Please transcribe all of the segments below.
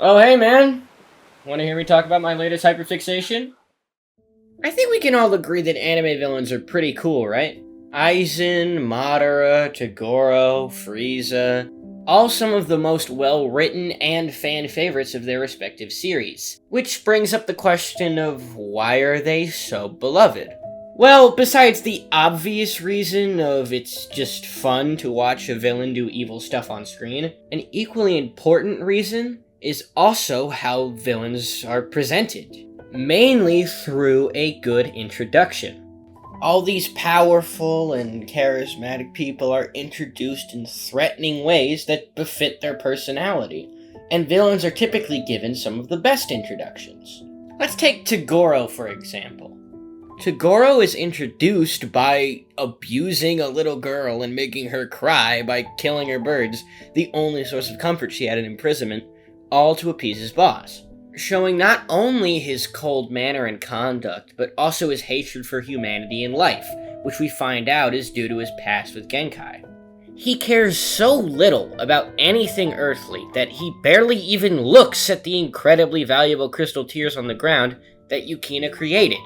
Oh, hey, man. Want to hear me talk about my latest hyperfixation? I think we can all agree that anime villains are pretty cool, right? Aizen, Madara, Toguro, Frieza, all some of the most well-written and fan favorites of their respective series. Which brings up the question of why are they so beloved? Well, besides the obvious reason of it's just fun to watch a villain do evil stuff on screen, an equally important reason is also how villains are presented, mainly through a good introduction. All these powerful and charismatic people are introduced in threatening ways that befit their personality, and villains are typically given some of the best introductions. Let's take Toguro, for example. Toguro is introduced by abusing a little girl and making her cry by killing her birds, the only source of comfort she had in imprisonment, all to appease his boss, showing not only his cold manner and conduct, but also his hatred for humanity and life, which we find out is due to his past with Genkai. He cares so little about anything earthly that he barely even looks at the incredibly valuable crystal tears on the ground that Yukina created.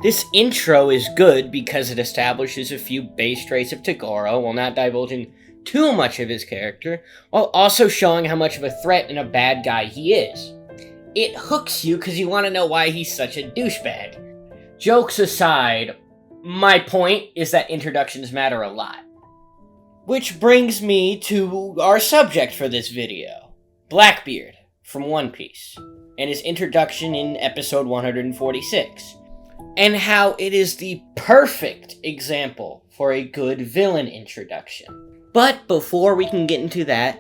This intro is good because it establishes a few base traits of Toguro while not divulging too much of his character, while also showing how much of a threat and a bad guy he is. It hooks you because you want to know why he's such a douchebag. Jokes aside, my point is that introductions matter a lot. Which brings me to our subject for this video, Blackbeard from One Piece, and his introduction in episode 146. And how it is the perfect example for a good villain introduction. But before we can get into that,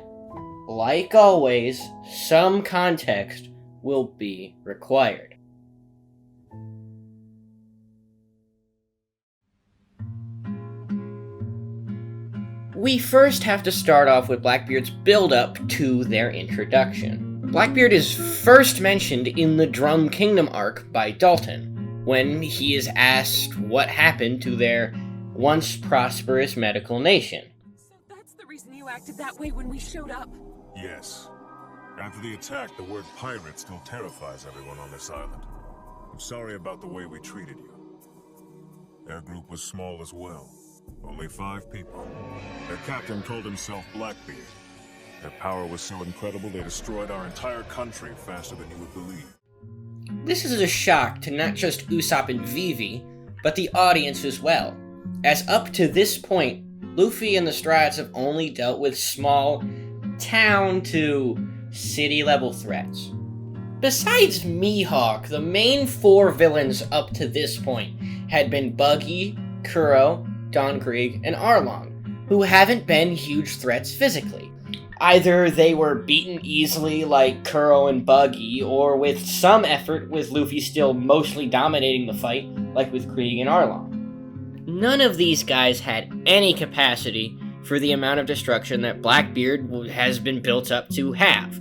like always, some context will be required. We first have to start off with Blackbeard's build-up to their introduction. Blackbeard is first mentioned in the Drum Kingdom arc by Dalton, when he is asked what happened to their once prosperous medical nation. So that's the reason you acted that way when we showed up? Yes. After the attack, the word pirate still terrifies everyone on this island. I'm sorry about the way we treated you. Their group was small as well. Only 5 people. Their captain called himself Blackbeard. Their power was so incredible they destroyed our entire country faster than you would believe. This is a shock to not just Usopp and Vivi, but the audience as well, as up to this point, Luffy and the Straws have only dealt with small, town to city level threats. Besides Mihawk, the main 4 villains up to this point had been Buggy, Kuro, Don Krieg, and Arlong, who haven't been huge threats physically. Either they were beaten easily like Kuro and Buggy, or with some effort with Luffy still mostly dominating the fight, like with Krieg and Arlong. None of these guys had any capacity for the amount of destruction that Blackbeard has been built up to have,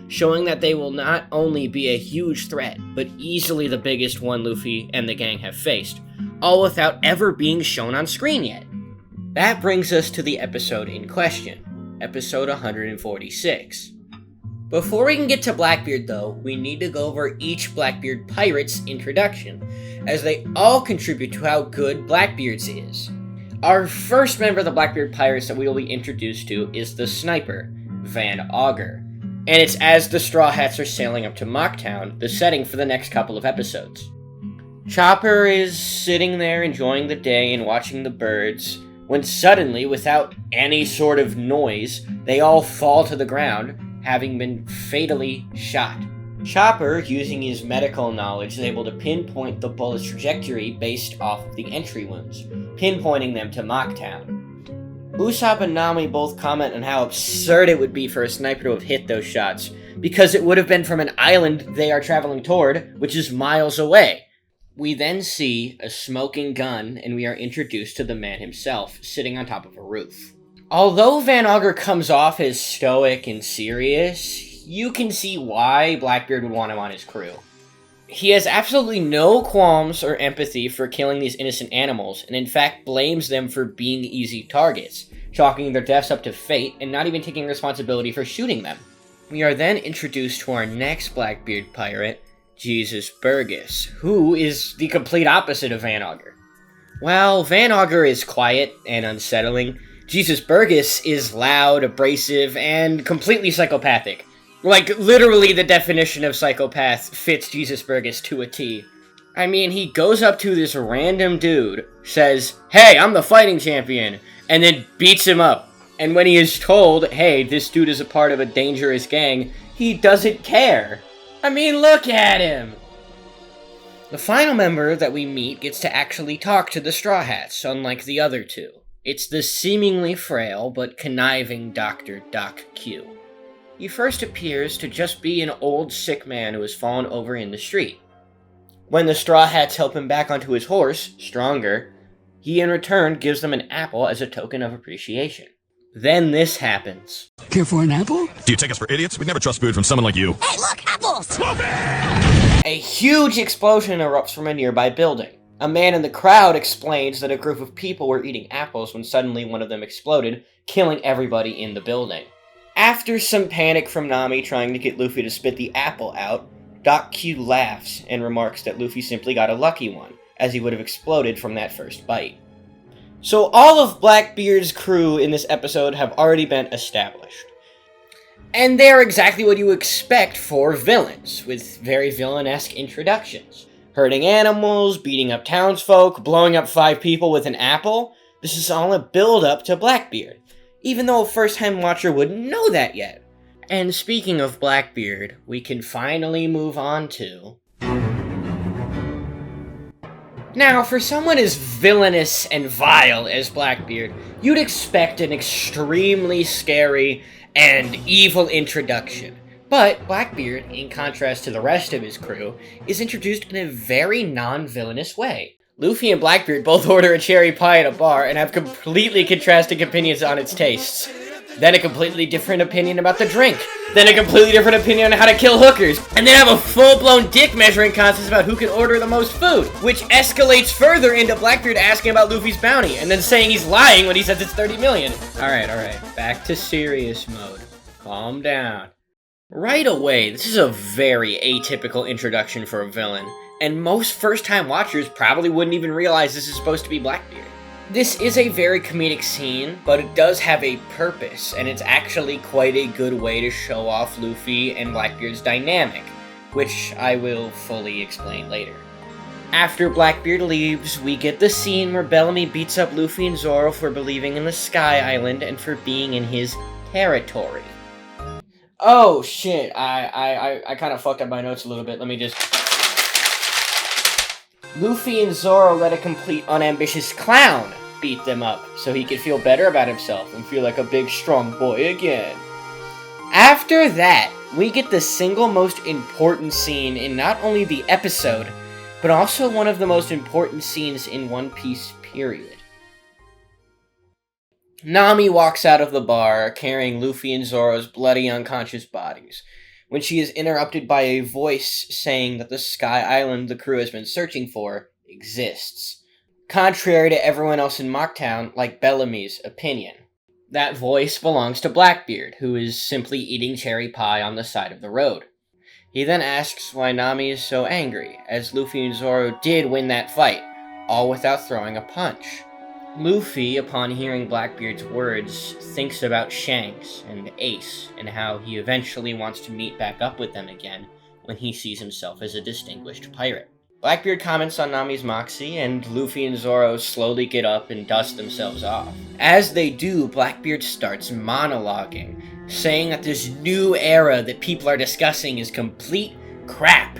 showing that they will not only be a huge threat, but easily the biggest one Luffy and the gang have faced, all without ever being shown on screen yet. That brings us to the episode in question. Episode 146. Before we can get to Blackbeard though, we need to go over each Blackbeard pirate's introduction, as they all contribute to how good Blackbeard's is. Our first member of the Blackbeard pirates that we will be introduced to is the sniper, Van Augur, and it's as the Straw Hats are sailing up to Mocktown, the setting for the next couple of episodes. Chopper is sitting there enjoying the day and watching the birds, when suddenly, without any sort of noise, they all fall to the ground, having been fatally shot. Chopper, using his medical knowledge, is able to pinpoint the bullet's trajectory based off of the entry wounds, pinpointing them to Mocktown. Usopp and Nami both comment on how absurd it would be for a sniper to have hit those shots, because it would have been from an island they are traveling toward, which is miles away. We then see a smoking gun, and we are introduced to the man himself, sitting on top of a roof. Although Van Augur comes off as stoic and serious, you can see why Blackbeard would want him on his crew. He has absolutely no qualms or empathy for killing these innocent animals, and in fact blames them for being easy targets, chalking their deaths up to fate and not even taking responsibility for shooting them. We are then introduced to our next Blackbeard pirate, Jesus Burgess, who is the complete opposite of Van Augur. While Van Augur is quiet and unsettling, Jesus Burgess is loud, abrasive, and completely psychopathic. Like, literally the definition of psychopath fits Jesus Burgess to a T. I mean, he goes up to this random dude, says, "Hey, I'm the fighting champion," and then beats him up. And when he is told, hey, this dude is a part of a dangerous gang, he doesn't care. I mean, look at him! The final member that we meet gets to actually talk to the Straw Hats, unlike the other two. It's the seemingly frail but conniving Dr. Doc Q. He first appears to just be an old sick man who has fallen over in the street. When the Straw Hats help him back onto his horse, Stronger, he in return gives them an apple as a token of appreciation. Then this happens. Care for an apple? Do you take us for idiots? We'd never trust food from someone like you. Hey, look, apples! A huge explosion erupts from a nearby building. A man in the crowd explains that a group of people were eating apples when suddenly one of them exploded, killing everybody in the building. After some panic from Nami trying to get Luffy to spit the apple out, Doc Q laughs and remarks that Luffy simply got a lucky one, as he would have exploded from that first bite. So all of Blackbeard's crew in this episode have already been established. And they're exactly what you expect for villains, with very villain-esque introductions. Hurting animals, beating up townsfolk, blowing up 5 people with an apple. This is all a build-up to Blackbeard, even though a first-time watcher wouldn't know that yet. And speaking of Blackbeard, we can finally move on to... Now, for someone as villainous and vile as Blackbeard, you'd expect an extremely scary and evil introduction. But Blackbeard, in contrast to the rest of his crew, is introduced in a very non-villainous way. Luffy and Blackbeard both order a cherry pie at a bar and have completely contrasting opinions on its tastes. Then a completely different opinion about the drink. Then a completely different opinion on how to kill hookers. And then have a full-blown dick measuring contest about who can order the most food. Which escalates further into Blackbeard asking about Luffy's bounty, and then saying he's lying when he says it's 30 million. Alright. Back to serious mode. Calm down. Right away, this is a very atypical introduction for a villain. And most first-time watchers probably wouldn't even realize this is supposed to be Blackbeard. This is a very comedic scene, but it does have a purpose, and it's actually quite a good way to show off Luffy and Blackbeard's dynamic, which I will fully explain later. After Blackbeard leaves, we get the scene where Bellamy beats up Luffy and Zoro for believing in the Sky Island and for being in his territory. Oh shit, I kind of fucked up my notes a little bit, let me just... Luffy and Zoro let a complete unambitious clown beat them up, so he could feel better about himself and feel like a big strong boy again. After that, we get the single most important scene in not only the episode, but also one of the most important scenes in One Piece, period. Nami walks out of the bar carrying Luffy and Zoro's bloody unconscious bodies, when she is interrupted by a voice saying that the Sky Island the crew has been searching for exists, contrary to everyone else in Mocktown, like Bellamy's opinion. That voice belongs to Blackbeard, who is simply eating cherry pie on the side of the road. He then asks why Nami is so angry, as Luffy and Zoro did win that fight, all without throwing a punch. Luffy, upon hearing Blackbeard's words, thinks about Shanks and Ace, and how he eventually wants to meet back up with them again when he sees himself as a distinguished pirate. Blackbeard comments on Nami's moxie, and Luffy and Zoro slowly get up and dust themselves off. As they do, Blackbeard starts monologuing, saying that this new era that people are discussing is complete crap,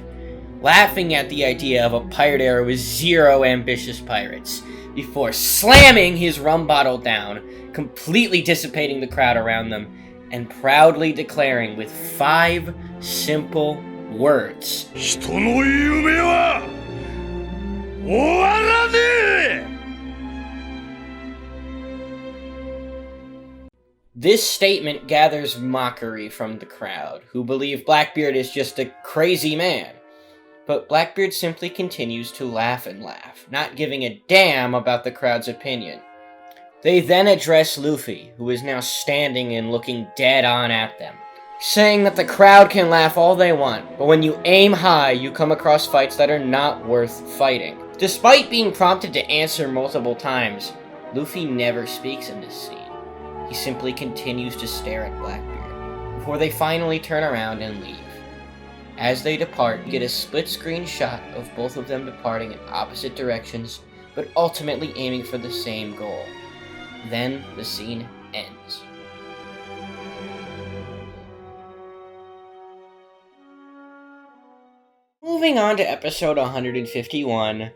laughing at the idea of a pirate era with 0 ambitious pirates, before slamming his rum bottle down, completely dissipating the crowd around them, and proudly declaring with 5 simple words. This statement gathers mockery from the crowd, who believe Blackbeard is just a crazy man. But Blackbeard simply continues to laugh and laugh, not giving a damn about the crowd's opinion. They then address Luffy, who is now standing and looking dead on at them. saying that the crowd can laugh all they want, but when you aim high, you come across fights that are not worth fighting. Despite being prompted to answer multiple times, Luffy never speaks in this scene. He simply continues to stare at Blackbeard, before they finally turn around and leave. As they depart, you get a split-screen shot of both of them departing in opposite directions, but ultimately aiming for the same goal. Then the scene ends. Moving on to episode 151,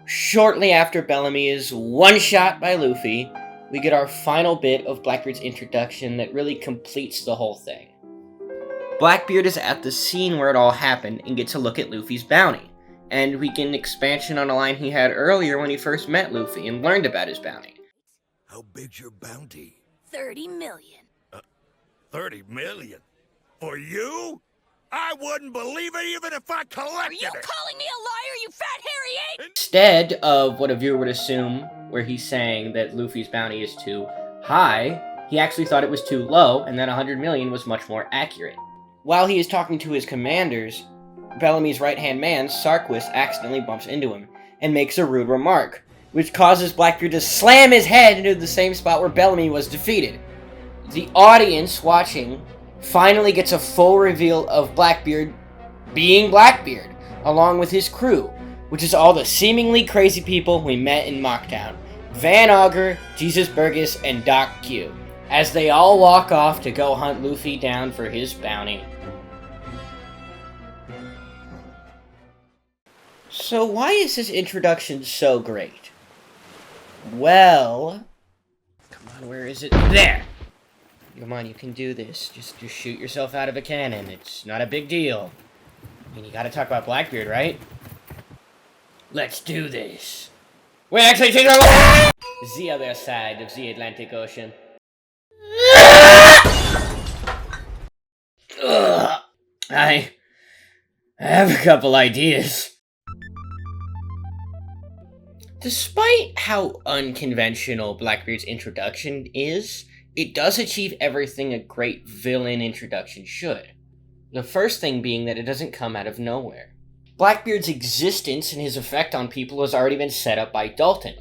shortly after Bellamy is one-shot by Luffy, we get our final bit of Blackbeard's introduction that really completes the whole thing. Blackbeard is at the scene where it all happened and gets a look at Luffy's bounty, and we get an expansion on a line he had earlier when he first met Luffy and learned about his bounty. How big's your bounty? 30 million. 30 million? For you? I wouldn't believe it even if I collected Are you calling me a liar, you fat hairy ape? Instead of what a viewer would assume, where he's saying that Luffy's bounty is too high, he actually thought it was too low, and that 100 million was much more accurate. While he is talking to his commanders, Bellamy's right-hand man, Sarquis, accidentally bumps into him, and makes a rude remark, which causes Blackbeard to slam his head into the same spot where Bellamy was defeated. The audience watching finally gets a full reveal of Blackbeard being Blackbeard, along with his crew, which is all the seemingly crazy people we met in Mocktown. Van Augur, Jesus Burgess, and Doc Q, as they all walk off to go hunt Luffy down for his bounty. So why is this introduction so great? Well, come on, where is it? There! Come on, you can do this. Just shoot yourself out of a cannon. It's not a big deal. I mean, you gotta talk about Blackbeard, right? Let's do this. We're actually taking the other side of the Atlantic Ocean. Ugh. I have a couple ideas. Despite how unconventional Blackbeard's introduction is, it does achieve everything a great villain introduction should. The first thing being that it doesn't come out of nowhere. Blackbeard's existence and his effect on people has already been set up by Dalton.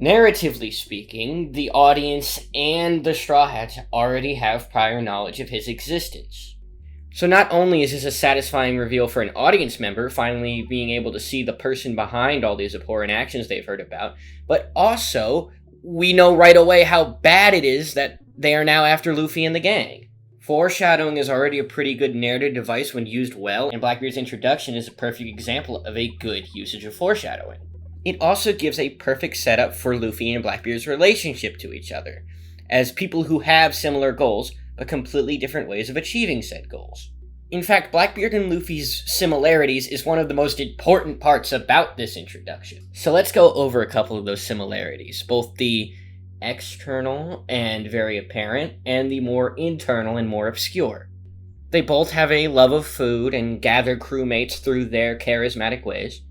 Narratively speaking, the audience and the Straw Hats already have prior knowledge of his existence. So not only is this a satisfying reveal for an audience member, finally being able to see the person behind all these abhorrent actions they've heard about, but also, we know right away how bad it is that they are now after Luffy and the gang. Foreshadowing is already a pretty good narrative device when used well, and Blackbeard's introduction is a perfect example of a good usage of foreshadowing. It also gives a perfect setup for Luffy and Blackbeard's relationship to each other, as people who have similar goals, but completely different ways of achieving said goals. In fact, Blackbeard and Luffy's similarities is one of the most important parts about this introduction. So let's go over a couple of those similarities, both the external and very apparent, and the more internal and more obscure. They both have a love of food and gather crewmates through their charismatic ways.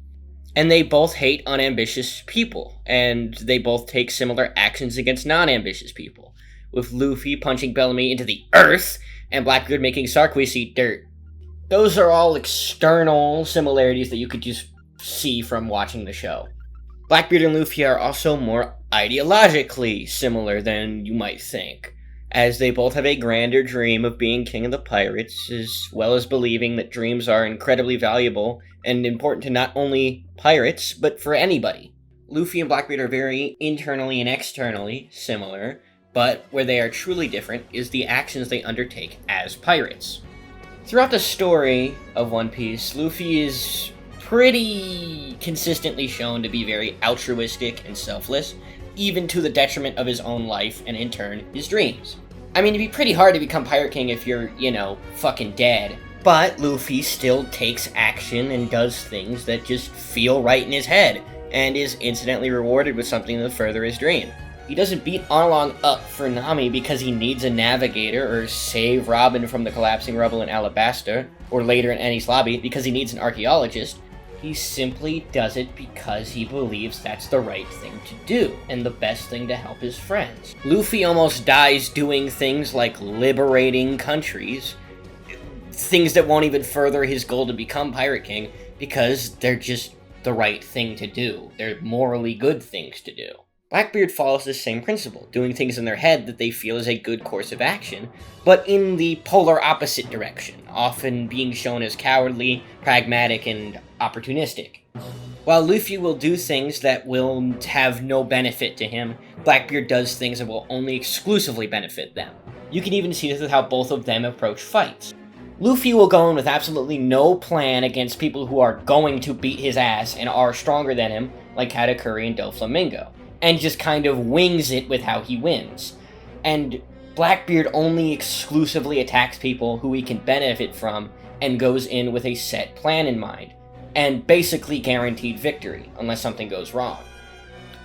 And they both hate unambitious people, and they both take similar actions against non-ambitious people, with Luffy punching Bellamy into the earth, and Blackbeard making Sarquis eat dirt. Those are all external similarities that you could just see from watching the show. Blackbeard and Luffy are also more ideologically similar than you might think, as they both have a grander dream of being king of the pirates, as well as believing that dreams are incredibly valuable and important to not only pirates, but for anybody. Luffy and Blackbeard are very internally and externally similar, but where they are truly different is the actions they undertake as pirates. Throughout the story of One Piece, Luffy is pretty consistently shown to be very altruistic and selfless, even to the detriment of his own life and, in turn, his dreams. I mean, it'd be pretty hard to become Pirate King if you're, fucking dead. But Luffy still takes action and does things that just feel right in his head, and is incidentally rewarded with something to further his dream. He doesn't beat Arlong up for Nami because he needs a navigator, or save Robin from the collapsing rubble in Alabasta, or later in Enies Lobby because he needs an archaeologist. He simply does it because he believes that's the right thing to do, and the best thing to help his friends. Luffy almost dies doing things like liberating countries, things that won't even further his goal to become Pirate King, because they're just the right thing to do. They're morally good things to do. Blackbeard follows the same principle, doing things in their head that they feel is a good course of action, but in the polar opposite direction, often being shown as cowardly, pragmatic, and opportunistic. While Luffy will do things that will have no benefit to him, Blackbeard does things that will only exclusively benefit them. You can even see this with how both of them approach fights. Luffy will go in with absolutely no plan against people who are going to beat his ass and are stronger than him, like Katakuri and Doflamingo, and just kind of wings it with how he wins. And Blackbeard only exclusively attacks people who he can benefit from and goes in with a set plan in mind, and basically guaranteed victory, unless something goes wrong.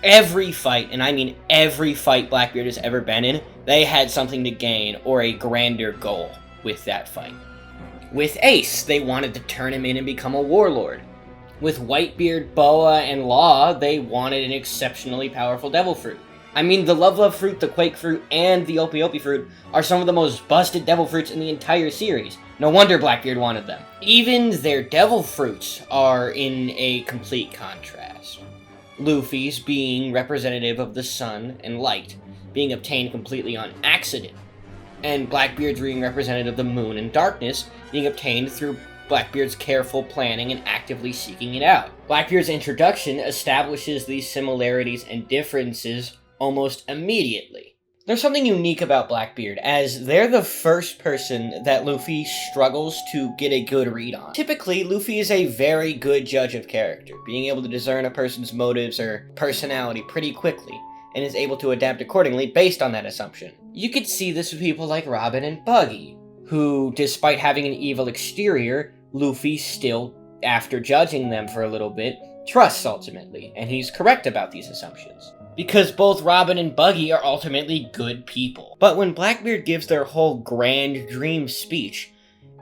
Every fight, and I mean every fight Blackbeard has ever been in, they had something to gain or a grander goal with that fight. With Ace, they wanted to turn him in and become a warlord. With Whitebeard, Boa, and Law, they wanted an exceptionally powerful Devil Fruit. I mean, the Love Fruit, the Quake Fruit, and the Opie Fruit are some of the most busted Devil Fruits in the entire series. No wonder Blackbeard wanted them. Even their Devil Fruits are in a complete contrast. Luffy's being representative of the sun and light, being obtained completely on accident, and Blackbeard's being representative of the moon and darkness, being obtained through Blackbeard's careful planning and actively seeking it out. Blackbeard's introduction establishes these similarities and differences almost immediately. There's something unique about Blackbeard, as they're the first person that Luffy struggles to get a good read on. Typically, Luffy is a very good judge of character, being able to discern a person's motives or personality pretty quickly, and is able to adapt accordingly based on that assumption. You could see this with people like Robin and Buggy, who, despite having an evil exterior, Luffy still, after judging them for a little bit, trusts ultimately, and he's correct about these assumptions. Because both Robin and Buggy are ultimately good people. But when Blackbeard gives their whole grand dream speech,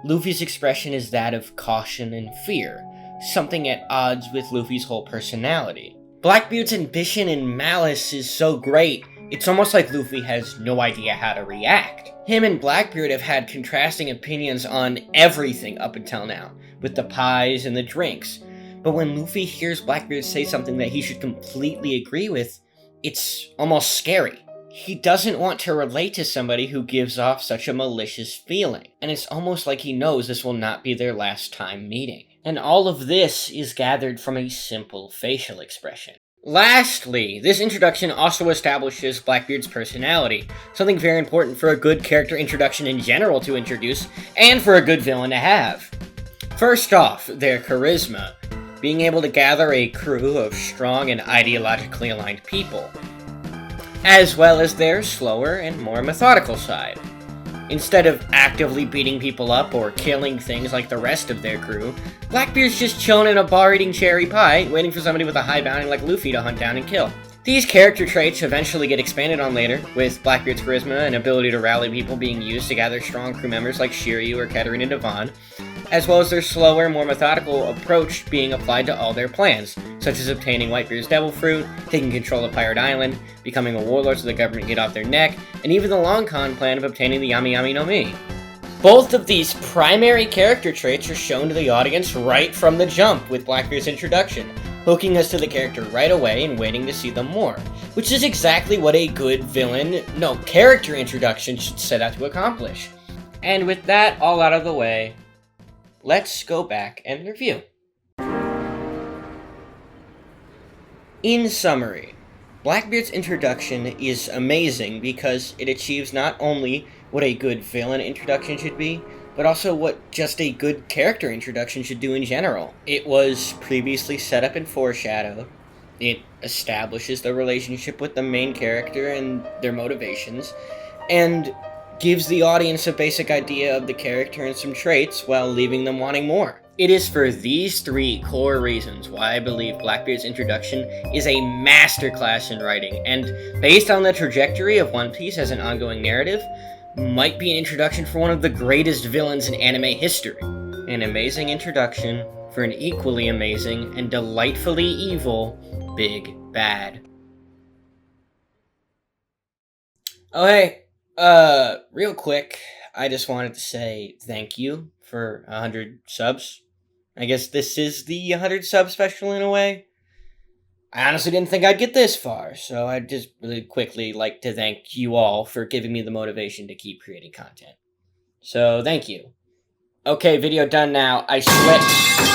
Luffy's expression is that of caution and fear, something at odds with Luffy's whole personality. Blackbeard's ambition and malice is so great, it's almost like Luffy has no idea how to react. Him and Blackbeard have had contrasting opinions on everything up until now, with the pies and the drinks. But when Luffy hears Blackbeard say something that he should completely agree with, it's almost scary. He doesn't want to relate to somebody who gives off such a malicious feeling, and it's almost like he knows this will not be their last time meeting. And all of this is gathered from a simple facial expression. Lastly, this introduction also establishes Blackbeard's personality, something very important for a good character introduction in general to introduce, and for a good villain to have. First off, their charisma, being able to gather a crew of strong and ideologically aligned people, as well as their slower and more methodical side. Instead of actively beating people up or killing things like the rest of their crew, Blackbeard's just chilling in a bar eating cherry pie, waiting for somebody with a high bounty like Luffy to hunt down and kill. These character traits eventually get expanded on later, with Blackbeard's charisma and ability to rally people being used to gather strong crew members like Shiryu or Katarina Devon, as well as their slower, more methodical approach being applied to all their plans, such as obtaining Whitebeard's Devil Fruit, taking control of Pirate Island, becoming a warlord so the government can get off their neck, and even the long con plan of obtaining the Yami Yami no Mi. Both of these primary character traits are shown to the audience right from the jump with Blackbeard's introduction, hooking us to the character right away and waiting to see them more, which is exactly what a good character introduction should set out to accomplish. And with that all out of the way, let's go back and review. In summary, Blackbeard's introduction is amazing because it achieves not only what a good villain introduction should be, but also what just a good character introduction should do in general. It was previously set up and foreshadowed. It establishes the relationship with the main character and their motivations, and gives the audience a basic idea of the character and some traits while leaving them wanting more. It is for these three core reasons why I believe Blackbeard's introduction is a masterclass in writing, and based on the trajectory of One Piece as an ongoing narrative, might be an introduction for one of the greatest villains in anime history. An amazing introduction for an equally amazing and delightfully evil Big Bad. Oh hey, real quick, I just wanted to say thank you for 100 subs. I guess this is the 100 sub special in a way. I honestly didn't think I'd get this far, so I'd just really quickly like to thank you all for giving me the motivation to keep creating content. So, thank you. Okay, video done now. I sweat.